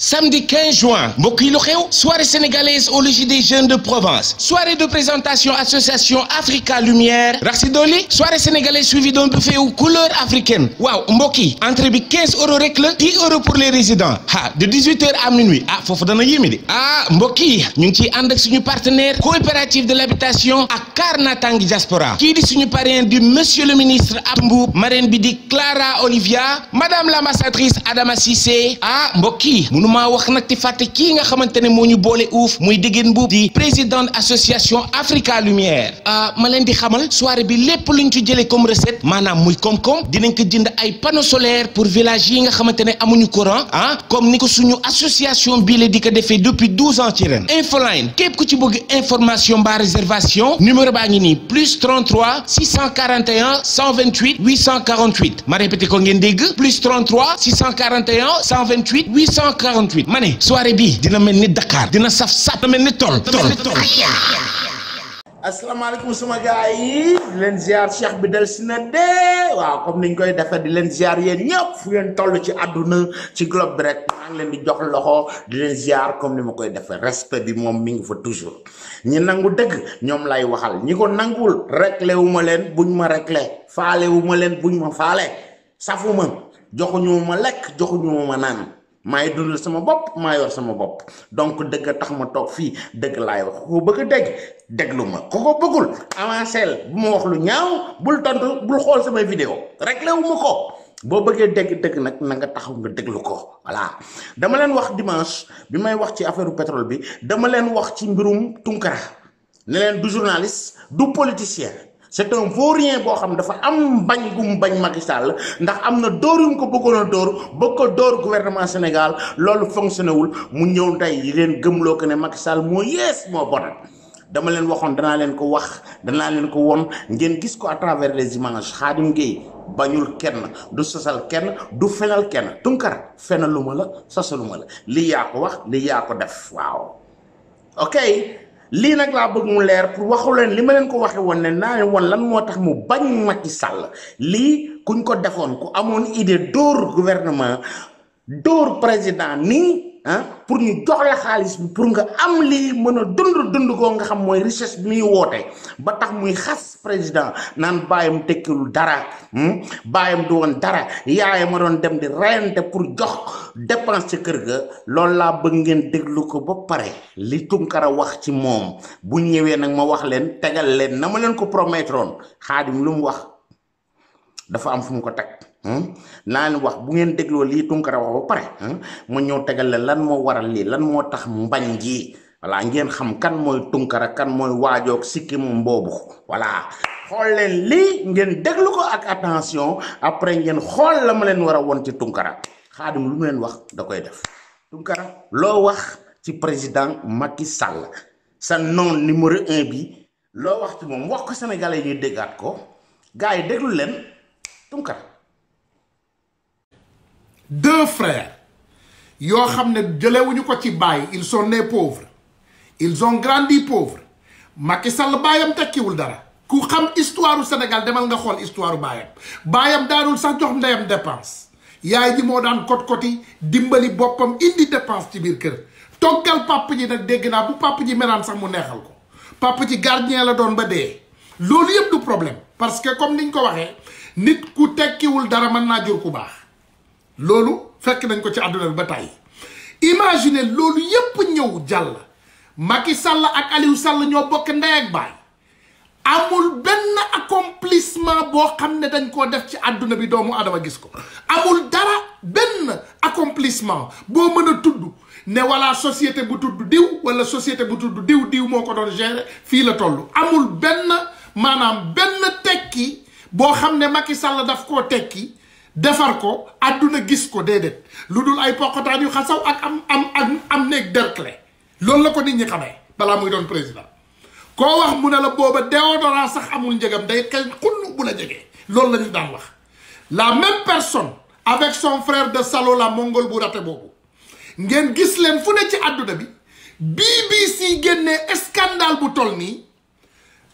Samedi 15 juin mbokk yi lu xew soirée sénégalaise au logis des jeunes de Provence, soirée de présentation association Africa Lumière rax si dolli soirée sénégalaise suivie d'un buffet aux couleurs africaines. waaw mbokk yi entrée bi 15 € rek la, 10 € pour les résidents de 18 h à minuit foofu dana yéeme de mbokk yi ñu ngi ciy ànd ak suñu partenaire coopérative de l'habitation ak Car Natangi Diaspora, kii di suñu parrain du monsieur le ministre Abdou Mboup, marraine bi di Clara Olivia, madame l'ambassadrice Adama Cissé. mbokk yi maa wax nag ti fàtte kii nga xamante ne moo ñu boole uuf muy Degen Mboup di présidente association Africa Lumière. ma leen di xamal soirée bi lépp luñ ci jëlee comme recette maanaam muy koom-koom dinañ ko jënd ay panneaux solaires pour village yi nga xamante ne amuñu courant comme ni ko suñu association bii la di ko defee depuis 12 ans ci ren. Infoline képp ku ci bëgg information mbaa réservation numéro baa ngi nii plus 33 641 128 848 ma répété ko ngeen dégg plus 33 641 128 848. ma ne soirée bi dina mel ni Dakar dina saf dina mel ni tol asalaamaaleykum sama gars yi di leen ziar Cheikh bi del si na de waaw comme niñ koy defee di leen ziar yéen ñëpp fu ngeen toll ci àdduna ci globe bi rek maa ngi leen di jox loxo di leen ziar comme ni ma koy defee respect bi moom mi ngi fa toujours ñi nangu dëgg ñoom lay waxal ñi ko nangul réglé wu ma leen buñ ma réglé faale wu ma leen buñ ma faale safuma joxuñu ma lekk joxuñu ma naan maay dundal sama bopp maa yor sama bopp donc dëgg tax ma toog fii dëgg laay wax ko bëgg a dégg déglu ma ko ko bëggul avancel bu ma wax lu ñaaw bul tontu bul xool samay vidéo rek lewu ma ko boo bëggee dégg nag na nga taxaw nga déglu ko voilà dama leen wax dimanche bi may wax ci affaire pétrole bi dama leen wax ci mbirum Tunkara ne leen du journaliste du politicien c'est un vaurien boo xam dafa am bañ gum bañ Macky Sall ndax am na dóor yu mu ko bëggoon a bëgg ko dóor gouvernement Sénégal loolu fonctionné wul mu ñëw tey yi leen gëmloo ko ne Macky Sall moo yées moo bon dama leen waxoon danaa leen ko wax danaa leen ko won ngeen gis ko à travers les images. Khadim Gueye bañul kenn du sosal kenn du fenal kenn Tunkara fenaluma la sosaluma la lii yaa ko wax lii yaa ko def waaw ok. lii nag laa bëgg mu leer pour waxu leen li ma leen ko waxe woon ne naa leen woon lan moo tax mu bañ Macky Sall lii kuñ ko defoon ku amoon idée dóor gouvernement dóor président nii pour ñu jox la xaalis bi pour nga am lii mën a dund koo nga xam mooy richesse bi muy woote ba tax muy xas président naan baayam tekkilul dara baayam du woon dara yaayam ma doon dem di reyante pour jox dépense ci kër ga loolu laa bëgg ngeen déglu ko ba pare li Tunkara wax ci moom bu ñëwee nag ma wax leen tegal leen na ma leen ko promettroon Xaadim lu mu wax dafa am fu mu ko teg naa leen wax bu ngeen dégloo lii Tunkara wax ba pare ma ñëw tegal leen lan moo waral lii lan moo tax mbañ ji voilà ngeen xam kan mooy Tunkara kan mooy waajoog sikki moom boobu voilà xool leen lii ngeen déglu ko ak attention après ngeen xool la ma leen war a won ci Tunkara Xaadim lu mu leen wax da koy def Tunkara loo wax ci président Macky Sall sa non numéro 1 bi loo wax ci moom wax ko sénégalais yi déggaat ko gars yi déglu leen Tunkara. Deux frères yoo xam ne jëlewuñu ko ci baay ils sont nés pauvres ils ont grandi pauvres Macky Sall baayam tekkiwul dara ku xam histoire u Sénégal demal nga xool histoire u baayam daanul sax jox ndeyam dépense yaay ji moo daan kot-koti dimbali boppam indi dépense ci biir kër toggal papa ji nag dégg naa bu papa ji menaan sax mu neexal ko papa ji gardien la doon ba dee loolu yëpp du problème parce que comme niñ ko waxee nit ku tekkiwul dara mën naa jur ku baax loolu fekk nañ ko ci àdduna bi ba tàyyi imagine loolu yépp ñëw jàll Macky Sall ak Aliou Sall ñoo bokk ndey ak baay amul benn accomplissement boo xam ne dañ koo def ci àdduna bi doomu adama gis ko amul dara benn accomplissement boo mën a tudd ne wala société bu tudd diw wala société bu tudd diw moo ko doon gérer fii la toll amul benn maanaam benn tekki boo xam ne Macky Sall daf koo tekki defar ko àdduna gis ko déedéet lu dul ay poqataan yu xasaw ak am néeg derkle loolu la ko nit ñi xamee balaa muy doon président koo wax mu ne la booba déodorant sax amul njëgam day kay xunn bu la jegee loolu la ñu daan wax la même personne avec son frère de salaud la mongol bu raté boobu ngeen gis leen fu ne ci àdduna bi BBC génnee scandale bu toll nii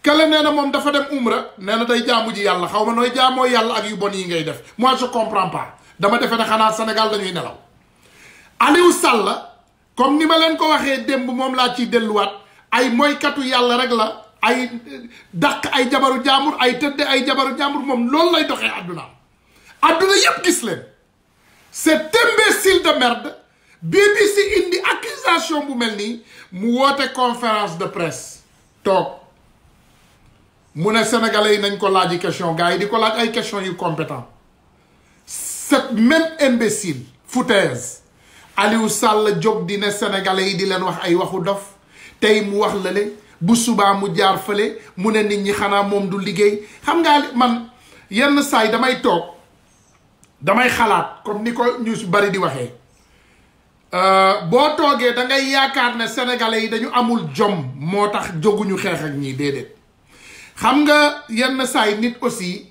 kale nee na moom dafa dem umra nee na day jaamu ji yàlla xaw ma nooy jaamoo yàlla ak yu bon yi ngay def moi je comprends pas dama defe ne xanaa Sénégal dañuy nelaw Aliou Sall comme ni ma leen ko waxee démb moom laa ciy delluwaat ay moykatu yàlla rek la ay dàq ay jabaru jaambur ay tëdde ay jabaru jaambur moom loolu lay doxee àdduna yépp gis leen cet imbécile de merde BBC indi accusation bu mel nii mu woote conférence de presse toog mu ne sénégalais yi nañ ko laaji question gars yi di ko laaj ay question yu compétent cet même imbécile foutaise Aliou Sall jóg di ne sénégalais yi di leen wax ay waxu dof tey mu wax lale bu subaa mu jaar fële mu ne nit ñi xanaa moom du liggéey xam nga man yenn saay damay toog damay xalaat comme ni ko ñu bari di waxee boo toogee da ngay yaakaar ne sénégalais yi dañu amul jom moo tax jóguñu xeex ak ñii déedéet xam nga yenn saay nit aussi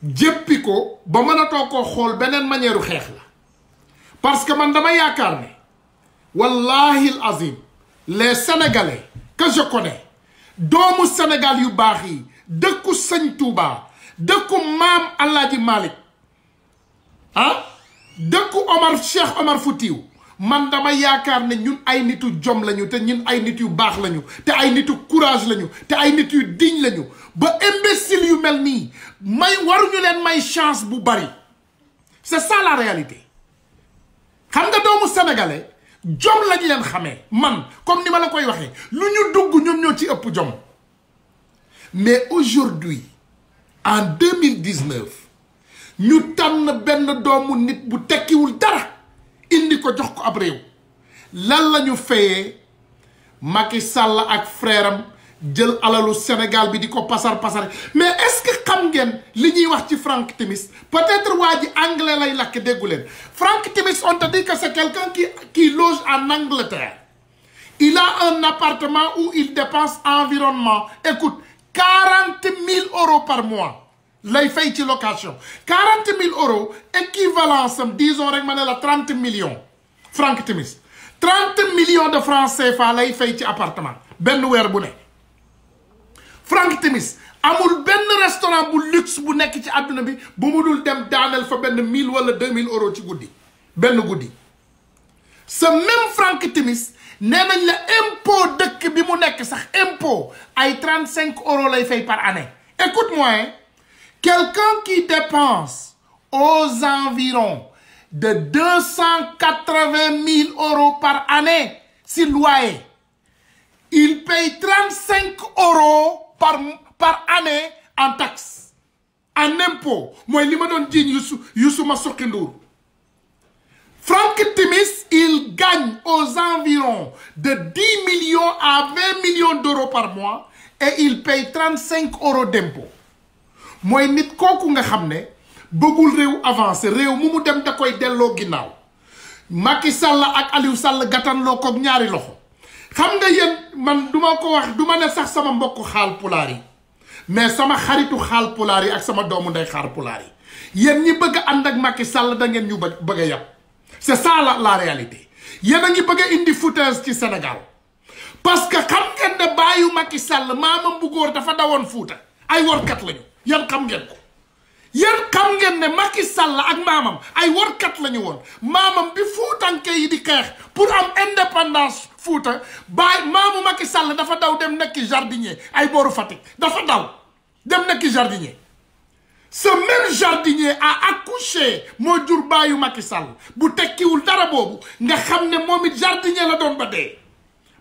jéppi ko ba mën a toog koo xool beneen manière xeex la parce que man dama yaakaar ne wallahi al azim les sénégalais que je connais doomu Sénégal yu baax yi dëkku Sëñ Tuuba dëkku maam Alaaji Malick dëkku Cheikh Omar Foutiou man dama yaakaar ne ñun ay nitu jom lañu te ñun ay nit yu baax lañu te ay nitu courage lañu te ay nit yu digne lañu ba imbécile yu mel nii waruñu leen may chance bu bari c'est ça la réalité xam nga doomu sénégalais jom lañ leen xamee man comme ni ma la koy waxee lu ñu dugg ñoom ñoo ci ëpp jom mais aujourd'hui en 2019 ñu tànn benn doomu nit bu tekkiwul dara indi ko jox ko ab réew lan la ñu fayee Macky Sall ak frère am jël alalu Sénégal bi di ko pasar mais est-ce que xam ngeen li ñuy wax ci Frank Timis peut-être waa ji anglais lay lakk déggu leen Frank Timis on te dit que c'est quelqu'un qui loge en Angleterre il a un appartement où il dépense environnement écoute 40 000 euros par mois lay fay ci location 40 000 euros équivalence am disons rek ma ne la 30 millions Frank Timis 30 millions de francs CFA lay fay ci appartement benn weer bu ne Frank Timis amul benn restaurant bu luxe bu nekk ci àdduna bi bu mu dul dem daaneel fa benn 1000 wala 2000 euros ci guddi benn guddi ce même Frank Timis nee nañ la impôt dëkk bi mu nekk sax impôt ay 35 euros lay fay par année écoute-moi quelqu'un qui dépense aux environs de 280 000 euros par année si loyer il paye 35 euros par année en taxe en impôt mooy li ma doon jiiñ Youssou Massoukhi Ndour Frank Timis il gagne aux environs de 10 millions à 20 millions d'euros par mois et il paye 35 euros d'impôt mooy nit kooku nga xam ne bëggul réew avancé réew mu dem da koy delloo ginnaaw Macky Sall ak Aliou Sall gàttanloo ko ñaari loxo xam nga yéen man duma ko wax duma ne sax sama mbokk xaal pulaar yi mais sama xaritu xaal pulaar yi ak sama doomu ndey xaar pulaar yi yéen ñi bëgg a ànd ak Macky Sall da ngeen ñu bëgg a yàpp c'est ça la réalité yéen a ngi bëgg a indi foutaise ci Sénégal parce que xam ngeen ne bàyyu Macky Sall maamam bu góor dafa dawoon Fuuta ay workat lañu yéen xam ngeen ko yéen xam ngeen ne Macky Sall ak maamam ay workat lañu woon maamam bi fuutanke yi di xeex pour am indépendance Fuuta maamu Macky Sall dafa daw dem nekki jardinier ay booru Fatick dafa daw dem nekki jardinier ce même jardinier a accouché moo jur baayu Macky Sall bu tekkiwul dara boobu nga xam ne moom it jardinier la doon ba dee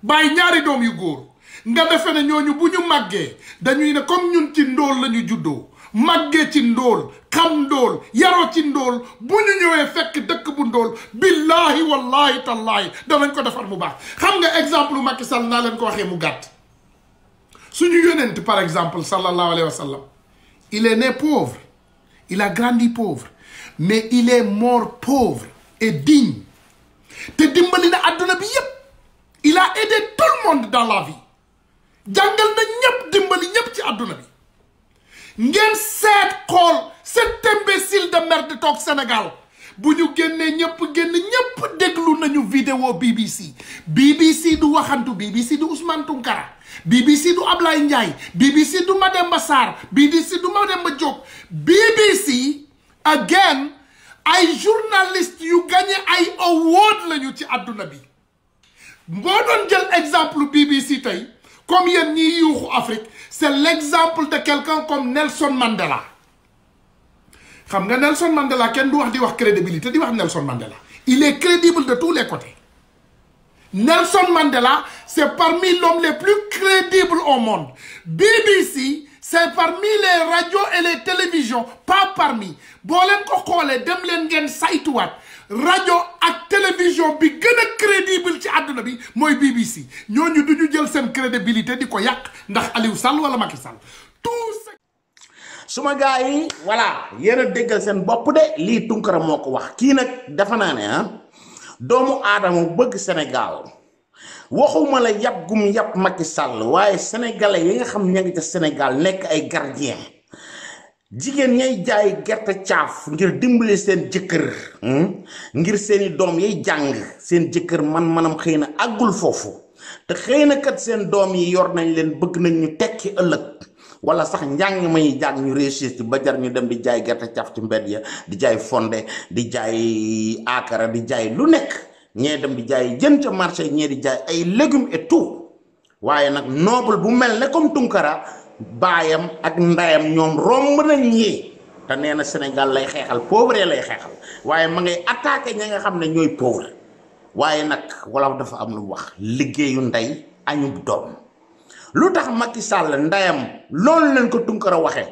bàyyi ñaari doom yu góor nga defe ne ñooñu bu ñu màggee dañuy ne comme ñun ci ndóol la ñu juddoo màggee ci ndóol xam ndóol yaroo ci ndóol bu ñu ñëwee fekk dëkk bu ndóol billahi wallahi tallahi danañ ko defar mu baax xam nga exemple Macky Sall naa leen ko waxee mu gàtt suñu yonent par exemple sallallahu alayhi wa sallam il est né pauvre il a grandi pauvre mais il est mort pauvre et digne te dimbali na àdduna bi yépp il a aidé tout le monde dans la vie jàngal na ñépp dimbali ñépp ci àdduna bi ngeen seet xool cet imbécile de merde toog Sénégal bu ñu génnee ñépp déglu nañu vidéo BBC du waxantu BBC du Ousmane Tounkara BBC du Ablaye Ndiaye BBC du Mademba Sarr BBC du Mademba Diop BBC again ay journaliste yu gagné ay award lañu ci àdduna bi boo doon jël exemple BBC tey comme yéen ñiy yuuxu Afrique c'est l'exemple de quelqu'un comme Nelson Mandela xam nga Nelson Mandela kenn du wax di wax crédibilité di wax Nelson Mandela il est crédible de tous les côtés Nelson Mandela c'est parmi l'homme les plus crédibles au monde BBC c'est parmi les radios et les télévisions pas parmi boo leen ko xoolee dem leen ngeen saytuwaat rajo ak télévision bi gën a crédible ci àdduna bi mooy BBC ñooñu du ñu jël seen crédibilité di ko yàq ndax Aliou Sall wala Macky Sall tout suma gars yi voilà yéen a déggal seen bopp de lii Tunkara moo ko wax kii nag dafa naa ne doomu aadama bëgg Sénégal waxuma la yàpp gum yàpp Macky Sall waaye sénégalais yi nga xam ña ngi ca Sénégal nekk ay gardien jigéen ñay jaay gerte caaf ngir dimbali seen jëkkër ngir seeni doom yay jàng seen jëkkër manam xëy na àggul foofu te xëy na kat seen doom yi yor nañ leen bëgg nañ ñu tekki ëllëg wala sax njàng may jàng ñu réussir ci ba jar ñu dem di jaay gerte caaf ci mbedd ya di jaay fonde di jaay akara di jaay lu nekk ñee dem di jaay jën ca marché ñee di jaay ay légumes et tout waaye nag noble bu mel ne comme Tunkara baayam ak ndayam ñoom romb nañ ñi te nee na Sénégal lay xeexal pauvre lay xeexal waaye ma ngay attaqué ña nga xam ne ñooy pauvre waaye nag wala dafa am lu wax liggéeyu ndey añub doom lu tax Macky Sall ndayam loolu leen ko Tunkara waxee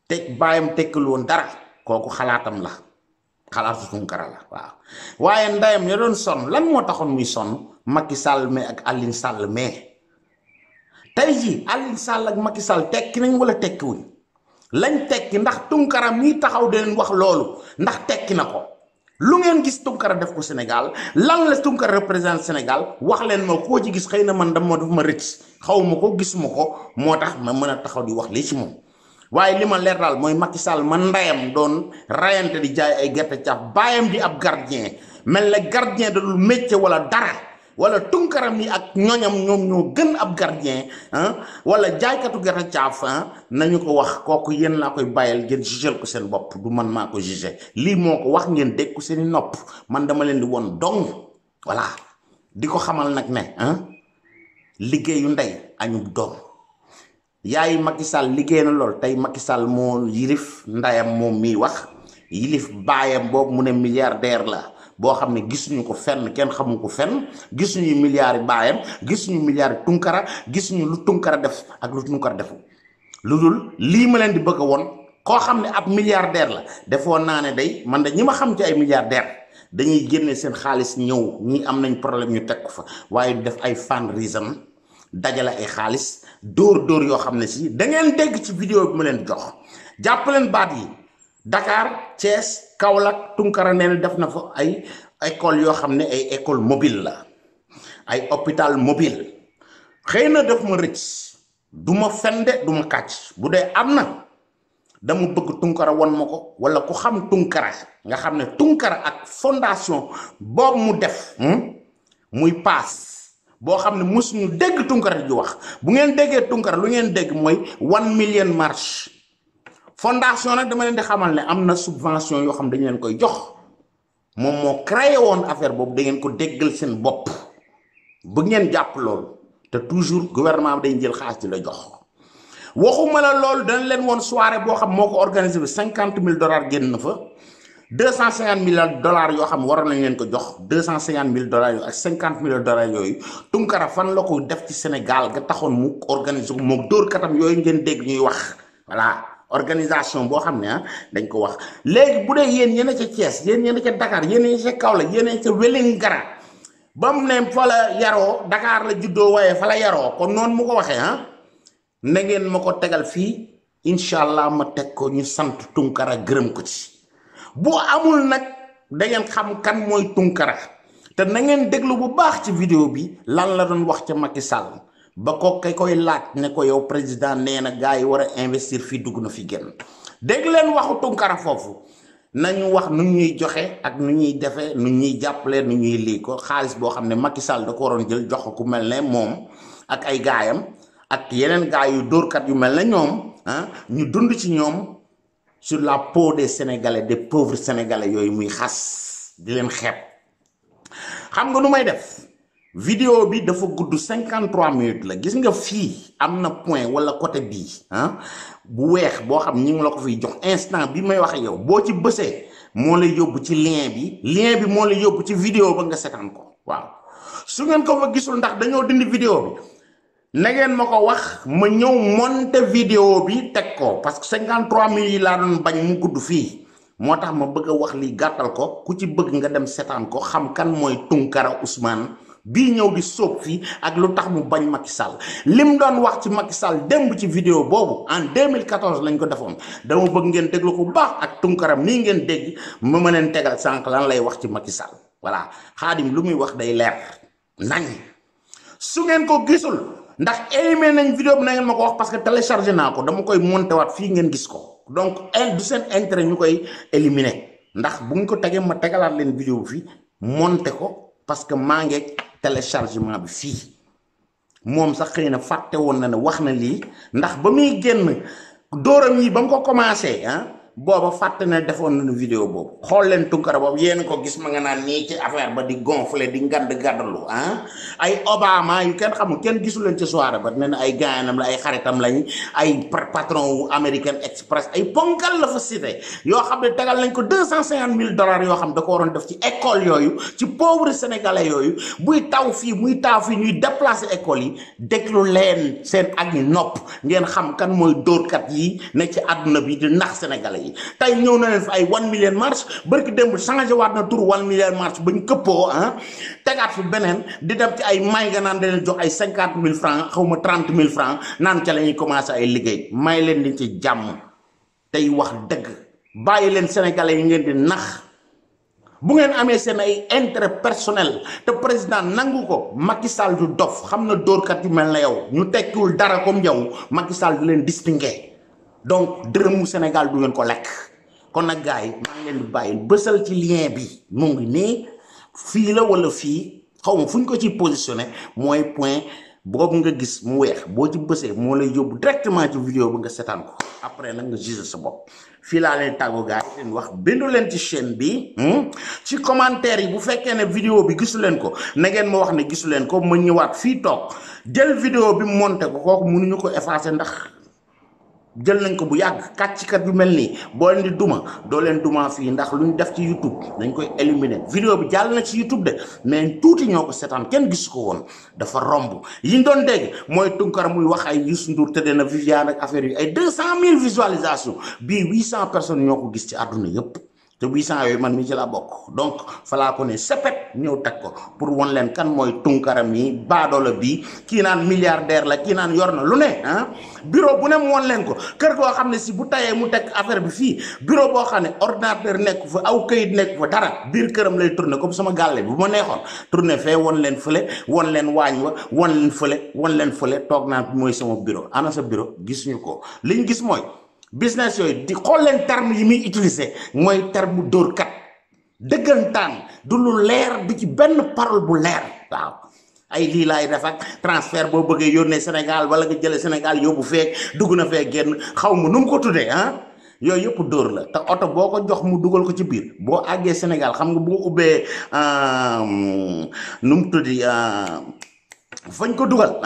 teg baayam tekkul woon dara kooku xalaatam la xalaatu Tunkara la waaw waaye ndayam ya doon sonn lan moo taxoon muy sonn Macky Sall mais ak Aline Sall mais tey jii Aline Sall ak Macky Sall tekki nañ wala tekkiwuñ lañ tekki ndax Tunkara mii taxaw di leen wax loolu ndax tekki na ko lu ngeen gis Tunkara def ko Sénégal lan la Tunkara représente Sénégal wax leen ma koo ci gis xëy na man dama daf ma rëcc xaw ma ko gisuma ko moo tax ma mën a taxaw di wax lii ci moom waaye li ma leer daal mooy Macky Sall man ndayam doon rayante di jaay ay gerte caaf baayam di ab gardien mel na gardien da dul métier wala dara wala Tunkara mi ak ñoñam ñoom ñoo gën ab gardien wala jaaykatu gerte caaf nañu ko wax kooku yéen laa koy bàyyil ngeen jugel ko seen bopp du man maa ko jugé lii moo ko wax ngeen dégg ko seeni nopp man dama leen di woon dong voilà di ko xamal nag ne liggéeyu ndey añub doom yaayi Macky Sall liggéey na lool tey Macky Sall moo yilif ndayam moom miy wax yilif baayam boobu mu ne milliardaire la boo xam ne gisuñu ko fenn kenn xamu ko fenn gisuñu milliards yi baayam gisuñu milliards yi Tunkara gisuñu lu Tunkara def ak lu Tunkara defu lu dul lii ma leen di bëgg a woon koo xam ne ab milliardaire la defoon naa ne day man de ñi ma xam ci ay milliardaire dañuy génne seen xaalis ñëw ñi am nañ problème ñu teg ko fa waaye du def ay fundraising dajale ay xaalis dóor yoo xam ne si da ngeen dégg ci vidéo bi ma leen jox jàpp leen baat yi Dakar Thiès Kaolack Tunkara nee na def na fa ay école yoo xam ne ay école mobile la ay hôpital mobile xëy na def ma rëcc du ma fende du ma kàcc bu dee am na dama bëgg Tunkara won ma ko wala ku xam Tunkara nga xam ne Tunkara ak fondation boobu mu def muy paas boo xam ne mosuñu dégg Tunkara di wax bu ngeen déggee Tunkara lu ngeen dégg mooy 1 million marche fondation nag dama leen di xamal ne am na subvention yoo xam dañu leen koy jox moom moo créé woon affaire boobu da ngeen ko déggal seen bopp bu ngeen jàpp loolu te toujours gouvernement bi dañ jël xaalis di la jox waxuma la loolu dañ leen woon soirée boo xam moo ko organisé bi $50,000 génn na fa $250,000 yoo xam waroon nañ leen ko jox $250,000 yooyu ak $50,000 yooyu Tunkara fan la ko def ci Sénégal nga taxoon mu organisé ko moom dóor katam yooyu ngeen dégg ñuy wax voilà organisation boo xam ne dañ ko wax léegi bu dee yéen yéen a ca Thiès yéen yéen a ca Dakar yéen a ca Kaolack yéen a ca Wélingara ba mu ne fa la yaroo Dakar la juddoo waaye fa la yaroo kon noonu mu ko waxee na ngeen ma ko tegal fii incha allah ma teg ko ñu sant Tunkara gërëm ko ci bu amul nag da ngeen xam kan mooy Tunkara te na ngeen déglu bu baax ci vidéo bi lan la doon wax ca Macky Sall ba ko kay koy laaj ne ko yow président nee na gars yi war a investir fii dugg na fi génn dégg leen waxu Tunkara foofu nañu wax nu ñuy joxe ak nu ñuy defee nu ñuy jàppale nu ñuy lii ko xaalis boo xam ne Macky Sall da ko waroon jël jox ko ku mel ne moom ak ay gaayam ak yeneen gaay yu dóorkat yu mel ne ñoom ñu dund ci ñoom sur la peau des Sénégalais, des pauvres Sénégalais yooyu muy xas di leen xeeb. xam nga nu may def vidéo bi dafa gudd 53 minutes la gis nga fii am na point wala côté bii bu weex boo xam ñi ngi la ko fiy jox instant bi may wax ak yow boo ci bësee moo lay yóbbu ci lien bi moo lay yóbbu ci vidéo ba nga seetaan ko waaw su ngeen ko fa gisul ndax dañoo dindi vidéo bi na ngeen ma ko wax ma ñëw monter vidéo bi teg ko parce que 53 minutes yi laa doon bañ mu gudd fii moo tax ma bëgg a wax li gàttal ko ku ci bëgg nga dem seetaan ko xam kan mooy Tunkara Ousmane bii ñëw di sóob fii ak lu tax mu bañ Macky Sall lim doon wax ci Macky Sall démb ci vidéo boobu en 2014 lañ ko defoon dama bëgg ngeen déglu ko bu baax ak Tunkara mii ngeen dégg ma leen tegal sànq lan lay wax ci Macky Sall voilà Xaadim lu muy wax day leer nañ su ngeen ko gisul ndax éliminer nañ vidéo bi na ngeen ma ko wax parce que téléchargé naa ko dama koy monté waat fii ngeen gis ko donc du seen intérêt ñu koy éliminer ndax bu ñu ko tegee ma tegalaat leen vidéo bi fii monté ko parce que maa ngi téléchargement bi fii moom sax xëy na fàtte woon na ne wax na lii ndax ba muy génn dóoram yi ba mu ko commencé booba fàtte na defoon nañu vidéo boobu xool leen Tunkara boobu yéen ko gis ma nga naan nii ci affaire ba di gonfler di ngand gàddalu ay Obama yu kenn xamul kenn gisu leen ci soirée ba ne na ay gaanam la ay xaritam lañ ay patron wu American Express ay ponkal la fa cité yoo xam ne tegal nañ ko $250,000 yoo xam da ko waroon def ci école yooyu ci pauvre sénégalais yooyu buy taw fii muy taaw fii ñuy déplacer école yi déglu leen seen ak ñi nopp ngeen xam kan mooy dóorkat yi ne ci àdduna bi di nax sénégalais tey ñëw na leen fi ay 1 million marche barki démb changé waat na tur 1 million marche bañ këppoo tegaat fi beneen di dem ci ay may nga naan da leen jox ay 50,000 francs xaw ma 30,000 francs naan ca la ñuy commencé ay liggéey may leen di ci jàmm tey wax dëgg bàyyi leen sénégalais yi ngeen di nax bu ngeen amee seen ay intérêt personnel te président nangu ko Macky Sall du dof xam na dóorkat yu mel na yow ñu tekkiwul dara comme yow Macky Sall du leen distingué donc dërëmu Sénégal du ngeen ko lekk kon nag gars yi maa ngi leen di bàyyi bësal ci lien bi mu ngi nii fii la wala fii xaw ma fu ñu ko ciy positionné mooy point boobu nga gis mu weex boo ci bësee moo lay yóbbu directement ci vidéo ba nga seetaan ko après nag nga juge sa bopp fii laa leen tàggoo gars yi leen wax bindu leen ci chaîne bi ci commentaire yi bu fekkee ne vidéo bi gisu leen ko na ngeen ma wax ne gisu leen ko ma ñëwaat fii toog jël vidéo bi monté ko kooku mënuñu ko effacer ndax jël nañ ko bu yàgg kàccikat yu mel nii boo leen di duma doo leen duma fii ndax lu ñu def ci YouTube dañ koy éliminer vidéo bi jàll na ci YouTube de mais tuuti ñoo ko seetaan kenn gisu ko woon dafa romb yi ñu doon dégg mooy Tunkara muy wax ay Youssou Ndour tëddee na Viviane ak affaire yi ay 200,000 visualisations bii 800 personnes ñoo ko gis ci àdduna yépp te 800 yooyu man mi ci laa bokk donc falaa ko ne sepet ñëw teg ko pour won leen kan mooy Tunkara mi baadoola bii kii naan milliardaire la kii naan yor na lu ne bureau bu ne mu won leen ko kër goo xam ne si bu tayee mu teg affaire bi fii bureau boo xam ne ordinateur nekk fa aw këyit nekk fa dara biir këram lay tourner comme sama gàlle bu ma neexoon tourner fee won leen fële won leen waañ wa won leen fële won leen fële toog naa mooy sama bureau ana sa bureau gisuñu ko liñ gis mooy business yooyu di xool leen terme yi muy utiliser mooy terme dóorkat dëggantaan du lu leer du ci benn parole bu leer waaw ay lii laay def ak transfert boo bëggee yónnee Sénégal wala nga jëlee Sénégal yóbbu fee dugg na fee génn xaw ma nu mu ko tuddee yooyu yëpp dóor la te oto boo ko jox mu dugal ko ci biir boo àggee Sénégal xam nga boo ubbee nu mu tuddi fañ ko dugal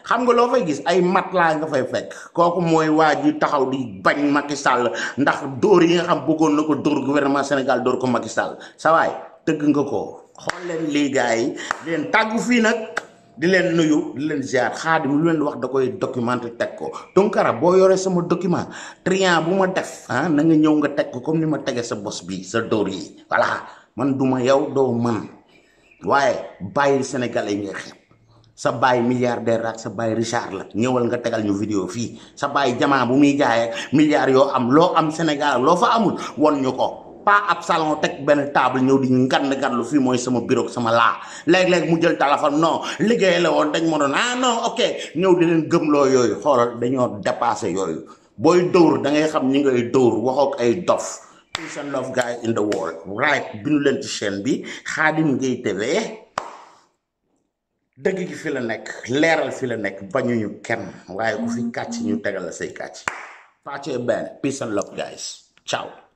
xam nga loo fay gis ay matelas nga fay fekk kooku mooy waa ji taxaw di bañ Macky Sall ndax dóor yi nga xam bëggoon na ko dóor gouvernement Sénégal dóor ko Macky Sall sa waay tëgg nga ko xool leen lii gars yi di leen tàggu fii nag di leen nuyu di leen ziar Xaadim lu leen wax da koy documenté teg ko Tunkara boo yoree sama document triant bu ma def na nga ñëw nga teg ko comme ni ma tege sa bos bi sa dóor yi voilà man duma yow doo man waaye bàyyi Sénégalais yi nga xeeb sa baay milliardaire ak sa baay Richard la ñëwal nga tegal ñu vidéo fii sa baay jamaa bu muy jaayee milliards yoo am loo am Sénégal loo fa amul won ñu ko pas ab salon teg benn table ñëw di ngand fii mooy sama bureau sama laa léeg-léeg mu jël téléphone non liggéey la woon dañ ma doon non ok ñëw di leen gëmloo yooyu xoolal dañoo dépassé yooyu booy dóor da ngay xam ñi ngay dóor waxook ay dof peace and love guys in the world right bindu leen ci chaîne bi Khadim Gueye TV dëgg gi fi la nekk leeral fi la nekk bañuñu kenn waaye ku fi kàcc ñu tegal la say kàcc pàccee benn peace and love guys ciao